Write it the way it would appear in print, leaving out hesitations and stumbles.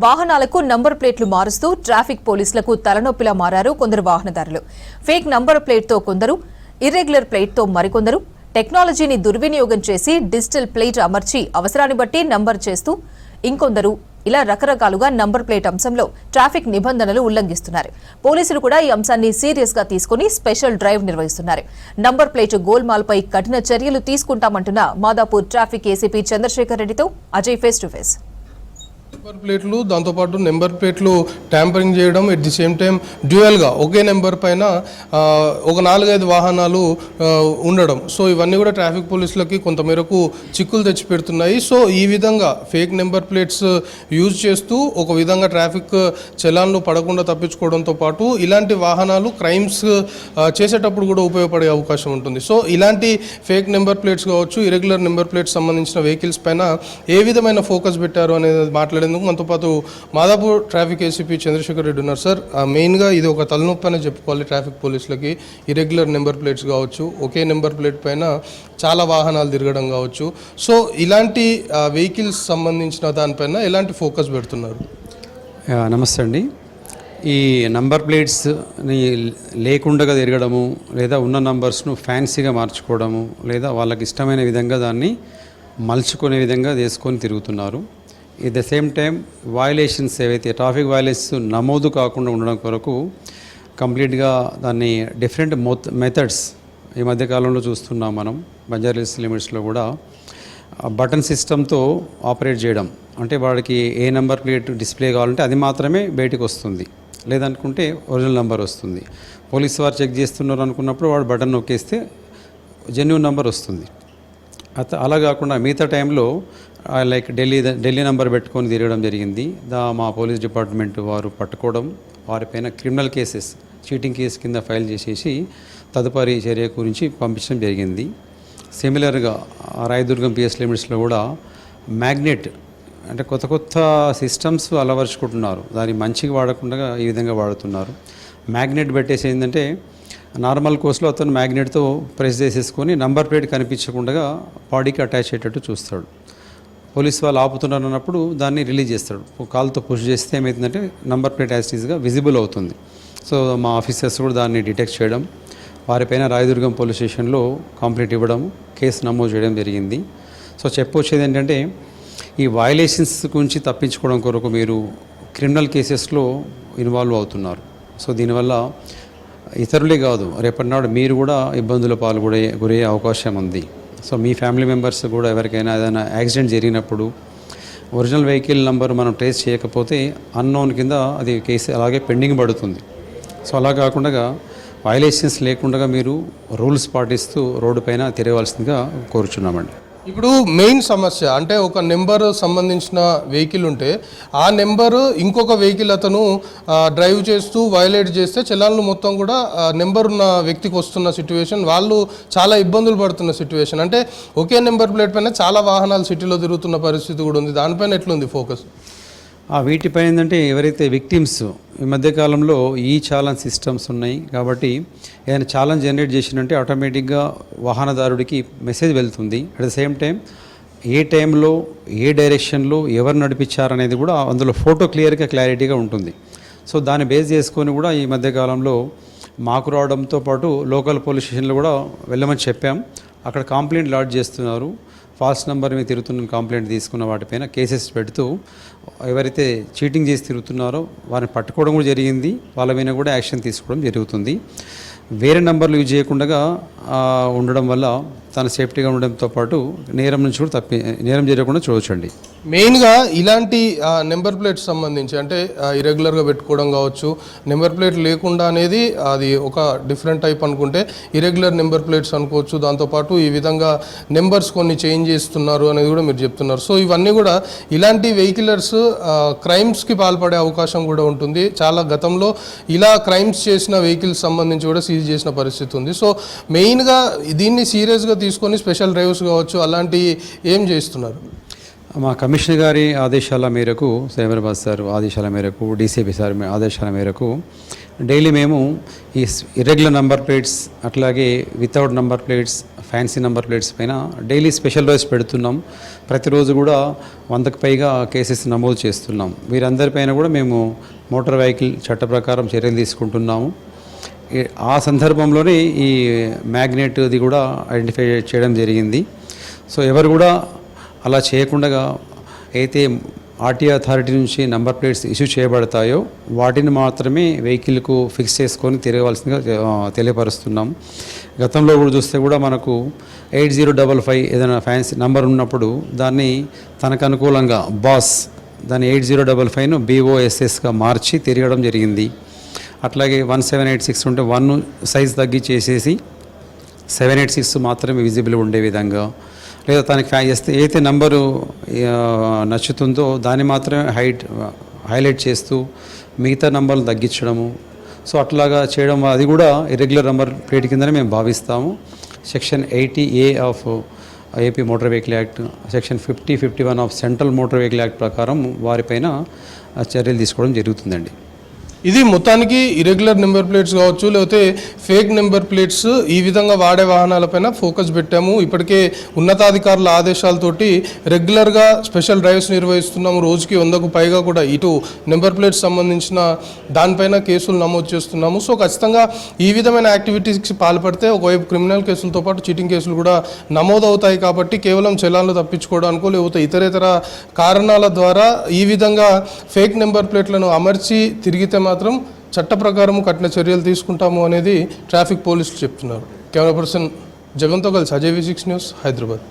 వాహనాలకు నంబర్ ప్లేట్లు మారుస్తూ ట్రాఫిక్ పోలీసులకు తలనొప్పిలా మారారు కొందరు వాహనదారులు. ఫేక్ నంబర్ ప్లేట్తో కొందరు, ఇర్రెగ్యులర్ ప్లేట్తో మరికొందరు టెక్నాలజీని దుర్వినియోగం చేసి డిజిటల్ ప్లేట్ అమర్చి అవసరాన్ని బట్టి నంబర్ చేస్తూ ఇంకొందరు ఇలా రకరకాలుగా నంబర్ ప్లేట్ అంశంలో ట్రాఫిక్ నిబంధనలు ఉల్లంఘిస్తున్నారు. పోలీసులు కూడా ఈ అంశాన్ని సీరియస్ గా తీసుకుని స్పెషల్ డ్రైవ్ నిర్వహిస్తున్నారు. నంబర్ ప్లేట్ గోల్మాల్ పై కఠిన చర్యలు తీసుకుంటామంటున్న మాదాపూర్ ట్రాఫిక్ ఏసీపీ చంద్రశేఖర్ రెడ్డితో Ajay face to face. Number ప్లేట్లు దాంతోపాటు నెంబర్ ప్లేట్లు ట్యాంపరింగ్ చేయడం, ఎట్ ది సేమ్ టైం డ్యూయల్గా ఒకే నెంబర్ పైన ఒక 4-5 వాహనాలు ఉండడం. సో ఇవన్నీ కూడా ట్రాఫిక్ పోలీసులకి కొంతమేరకు చిక్కులు తెచ్చిపెడుతున్నాయి. సో ఈ విధంగా ఫేక్ నెంబర్ ప్లేట్స్ యూజ్ చేస్తూ ఒక విధంగా ట్రాఫిక్ చలాన్లు పడకుండా తప్పించుకోవడంతో పాటు ఇలాంటి వాహనాలు క్రైమ్స్ చేసేటప్పుడు కూడా ఉపయోగపడే అవకాశం ఉంటుంది. సో ఇలాంటి ఫేక్ నెంబర్ ప్లేట్స్ కావచ్చు, ఇరెగ్యులర్ నెంబర్ ప్లేట్స్ సంబంధించిన వెహికల్స్ పైన ఏ విధమైన ఫోకస్ పెట్టారు అనేది మాట్లాడేందుకు మనతో పాటు మాదాపూర్ ట్రాఫిక్ ఏసీపీ చంద్రశేఖర్ రెడ్డి ఉన్నారు. సార్, మెయిన్గా ఇది ఒక తలనొప్పి అని చెప్పుకోవాలి ట్రాఫిక్ పోలీసులకి. ఇరెగ్యులర్ నెంబర్ ప్లేట్స్ కావచ్చు, ఒకే నెంబర్ ప్లేట్ పైన చాలా వాహనాలు తిరగడం కావచ్చు. సో ఇలాంటి వెహికల్స్ సంబంధించిన దానిపైన ఎలాంటి ఫోకస్ పెడుతున్నారు? నమస్తే అండి. ఈ నంబర్ ప్లేట్స్ని లేకుండా తిరగడము, లేదా ఉన్న నంబర్స్ను ఫ్యాన్సీగా మార్చుకోవడము, లేదా వాళ్ళకి ఇష్టమైన విధంగా దాన్ని మలుచుకునే విధంగా తీసుకొని తిరుగుతున్నారు. At the same time violations ఏవైతే ట్రాఫిక్ వయలేషన్స్ నమోదు కాకుండా ఉండడం కొరకు కంప్లీట్గా దాన్ని డిఫరెంట్ మెథడ్స్ ఈ మధ్యకాలంలో చూస్తున్నాం మనం. బంజారాహిల్స్ లిమిట్స్లో కూడా బటన్ సిస్టంతో ఆపరేట్ చేయడం, అంటే వాడికి ఏ నెంబర్ ప్లేట్ డిస్ప్లే కావాలంటే అది మాత్రమే బయటకు వస్తుంది, లేదనుకుంటే ఒరిజినల్ నెంబర్ వస్తుంది. పోలీసు వారు చెక్ చేస్తున్నారు అనుకున్నప్పుడు వాడు బటన్ నొక్కేస్తే జెన్యూన్ నెంబర్ వస్తుంది. అలా కాకుండా మిగతా టైంలో లైక్ ఢిల్లీ నెంబర్ పెట్టుకొని తిరగడం జరిగింది. మా పోలీస్ డిపార్ట్మెంట్ వారు పట్టుకోవడం, వారిపైన క్రిమినల్ కేసెస్, చీటింగ్ కేసు కింద ఫైల్ చేసేసి తదుపరి చర్య గురించి పంపించడం జరిగింది. సిమిలర్గా రాయదుర్గం పిఎస్ లిమిట్స్లో కూడా మ్యాగ్నెట్, అంటే కొత్త కొత్త సిస్టమ్స్ అలవరుచుకుంటున్నారు. దాన్ని మంచిగా వాడకుండా ఈ విధంగా వాడుతున్నారు. మ్యాగ్నెట్ పెట్టేసి ఏంటంటే నార్మల్ కోర్స్లో అతను మ్యాగ్నెట్తో ప్రెస్ చేసేసుకొని నంబర్ ప్లేట్ కనిపించకుండా బాడీకి అటాచ్ అయ్యేటట్టు చూస్తాడు. పోలీస్ వాళ్ళు ఆపుతున్నారు అన్నప్పుడు దాన్ని రిలీజ్ చేస్తాడు. కాల్తో పుష్ చేస్తే ఏమవుతుందంటే నంబర్ ప్లేట్ యాజ్ ఈజ్గా విజిబుల్ అవుతుంది. సో మా ఆఫీసర్స్ కూడా దాన్ని డిటెక్ట్ చేయడం, వారిపైన రాయదుర్గం పోలీస్ స్టేషన్లో కంప్లైంట్ ఇవ్వడం, కేసు నమోదు చేయడం జరిగింది. సో చెప్పొచ్చేది ఏంటంటే ఈ వయలేషన్స్ గురించి తప్పించుకోవడం కొరకు మీరు క్రిమినల్ కేసెస్లో ఇన్వాల్వ్ అవుతున్నారు. సో దీనివల్ల ఇతరులే కాదు, రేపటి నాడు మీరు కూడా ఇబ్బందుల గురయ్యే అవకాశం ఉంది. సో మీ ఫ్యామిలీ మెంబర్స్ కూడా ఎవరికైనా ఏదైనా యాక్సిడెంట్ జరిగినప్పుడు ఒరిజినల్ వెహికల్ నెంబర్ మనం ట్రేస్ చేయకపోతే అన్నోన్ కింద అది కేసు అలాగే పెండింగ్ పడుతుంది. సో అలా కాకుండా వయలేషన్స్ లేకుండా మీరు రూల్స్ పాటిస్తూ రోడ్డు పైన తిరగవలసిందిగా కోరుచున్నామండి. ఇప్పుడు మెయిన్ సమస్య అంటే ఒక నెంబర్ సంబంధించిన వెహికల్ ఉంటే ఆ నెంబరు ఇంకొక వెహికల్ అతను డ్రైవ్ చేస్తూ వయలేట్ చేస్తే చలాన్లు మొత్తం కూడా నెంబర్ ఉన్న వ్యక్తికి వస్తున్న సిచ్యువేషన్, వాళ్ళు చాలా ఇబ్బందులు పడుతున్న సిచ్యువేషన్. అంటే ఒకే నెంబర్ ప్లేట్ పైన చాలా వాహనాలు సిటీలో తిరుగుతున్న పరిస్థితి కూడా ఉంది. దానిపైన ఎట్లుంది ఫోకస్? వీటిపైన ఏంటంటే ఎవరైతే విక్టిమ్స్ ఈ మధ్యకాలంలో ఈ చాలన్ సిస్టమ్స్ ఉన్నాయి కాబట్టి ఏదైనా ఛాలెంజ్ జనరేట్ చేసినంటే ఆటోమేటిక్గా వాహనదారుడికి మెసేజ్ వెళ్తుంది. అట్ ద సేమ్ టైం ఏ టైంలో ఏ డైరెక్షన్లో ఎవరు నడిపించారనేది కూడా అందులో ఫోటో క్లారిటీగా ఉంటుంది. సో దాన్ని బేస్ చేసుకొని కూడా ఈ మధ్యకాలంలో మాకు రావడంతో పాటు లోకల్ పోలీస్ స్టేషన్లో కూడా వెళ్ళమని చెప్పాం. అక్కడ కంప్లైంట్ లాడ్జ్ చేస్తున్నారు. ఫాల్స్ నెంబర్ మీద తిరుగుతున్న కంప్లైంట్ తీసుకున్న వాటిపైన కేసెస్ పెడుతూ ఎవరైతే చీటింగ్ చేసి తిరుగుతున్నారో వారిని పట్టుకోవడం కూడా జరిగింది. వాళ్ళ మీద కూడా యాక్షన్ తీసుకోవడం జరుగుతుంది. వేరే నెంబర్లు యూజ్ చేయకుండా ఉండడం వల్ల తన సేఫ్టీగా ఉండడంతో పాటు నేరం నుంచి కూడా నేరం జరగకుండా చూడవచ్చండి. మెయిన్గా ఇలాంటి నెంబర్ ప్లేట్స్ సంబంధించి అంటే ఇరెగ్యులర్గా పెట్టుకోవడం కావచ్చు, నెంబర్ ప్లేట్ లేకుండా అనేది అది ఒక డిఫరెంట్ టైప్ అనుకుంటే ఇరెగ్యులర్ నెంబర్ ప్లేట్స్ అనుకోవచ్చు. దాంతోపాటు ఈ విధంగా నెంబర్స్ కొన్ని చేంజ్ చేస్తున్నారు అనేది కూడా మీరు చెప్తున్నారు. సో ఇవన్నీ కూడా ఇలాంటి వెహికలర్స్ క్రైమ్స్కి పాల్పడే అవకాశం కూడా ఉంటుంది. చాలా గతంలో ఇలా క్రైమ్స్ చేసిన వెహికల్స్ సంబంధించి కూడా సీజ్ చేసిన పరిస్థితి ఉంది. సో మెయిన్గా దీన్ని సీరియస్గా తీసుకొని స్పెషల్ డ్రైవ్స్ కావచ్చు అలాంటివి ఏం చేస్తున్నారు? మా కమిషనర్ గారి ఆదేశాల మేరకు, సైబరాబాద్ సార్ ఆదేశాల మేరకు, డీసీపీ సార్ ఆదేశాల మేరకు డైలీ మేము ఈ ఇర్రెగ్యులర్ నంబర్ ప్లేట్స్, అట్లాగే without number plates, fancy number plates పైన డైలీ స్పెషల్ డ్రైవ్స్ పెడుతున్నాం. ప్రతిరోజు కూడా 100కు పైగా కేసెస్ నమోదు చేస్తున్నాం. వీరందరిపైన కూడా మేము మోటార్ వెహికల్ చట్ట ప్రకారం చర్యలు తీసుకుంటున్నాము. ఆ సందర్భంలోనే ఈ మ్యాగ్నెట్ది కూడా ఐడెంటిఫై చేయడం జరిగింది. సో ఎవరు కూడా అలా చేయకుండా అయితే ఆర్టీఏ అథారిటీ నుంచి నంబర్ ప్లేట్స్ ఇష్యూ చేయబడతాయో వాటిని మాత్రమే వెహికల్కు ఫిక్స్ చేసుకొని తిరగవలసిందిగా తెలియపరుస్తున్నాం. గతంలో కూడా చూస్తే కూడా మనకు 8055 ఏదైనా ఫ్యాన్సీ నంబర్ ఉన్నప్పుడు దాన్ని తనకు అనుకూలంగా దాన్ని 8055ను BOSSగా మార్చి తిరగడం జరిగింది. అట్లాగే 1786 ఉంటే 1 సైజ్ తగ్గించేసేసి 786 మాత్రమే విజిబుల్ ఉండే విధంగా, లేదా తనకి ఏదైతే నంబరు నచ్చుతుందో దాన్ని మాత్రమే హైలైట్ చేస్తూ మిగతా నంబర్లు తగ్గించడము. సో అట్లాగా చేయడం అది కూడా ఇర్రెగ్యులర్ నంబర్ ప్లేట్ కిందనే మేము భావిస్తాము. Section 80A of AP motor vehicle act, section 50-51 of central motor vehicle act ప్రకారం వారిపైన చర్యలు తీసుకోవడం జరుగుతుందండి. ఇది మొత్తానికి ఇరెగ్యులర్ నెంబర్ ప్లేట్స్ కావచ్చు, లేకపోతే ఫేక్ నెంబర్ ప్లేట్స్ ఈ విధంగా వాడే వాహనాలపైన ఫోకస్ పెట్టాము. ఇప్పటికే ఉన్నతాధికారుల ఆదేశాలతోటి రెగ్యులర్గా స్పెషల్ డ్రైవ్స్ నిర్వహిస్తున్నాము. రోజుకి 100కు పైగా కూడా ఇటు నెంబర్ ప్లేట్స్ సంబంధించిన దానిపైన కేసులు నమోదు చేస్తున్నాము. సో ఖచ్చితంగా ఈ విధమైన యాక్టివిటీస్కి పాల్పడితే ఒకవైపు క్రిమినల్ కేసులతో పాటు చీటింగ్ కేసులు కూడా నమోదు అవుతాయి. కాబట్టి కేవలం చలాన్లు తప్పించుకోవడానికో లేకపోతే ఇతరేతర కారణాల ద్వారా ఈ విధంగా ఫేక్ నెంబర్ ప్లేట్లను అమర్చి తిరిగితే మాత్రం చట్ట ప్రకారం కఠిన చర్యలు తీసుకుంటాము అనేది ట్రాఫిక్ పోలీసులు చెప్తున్నారు. కెమెరా పర్సన్ జగన్తో కలిసి అజయ్ V6 న్యూస్, హైదరాబాద్.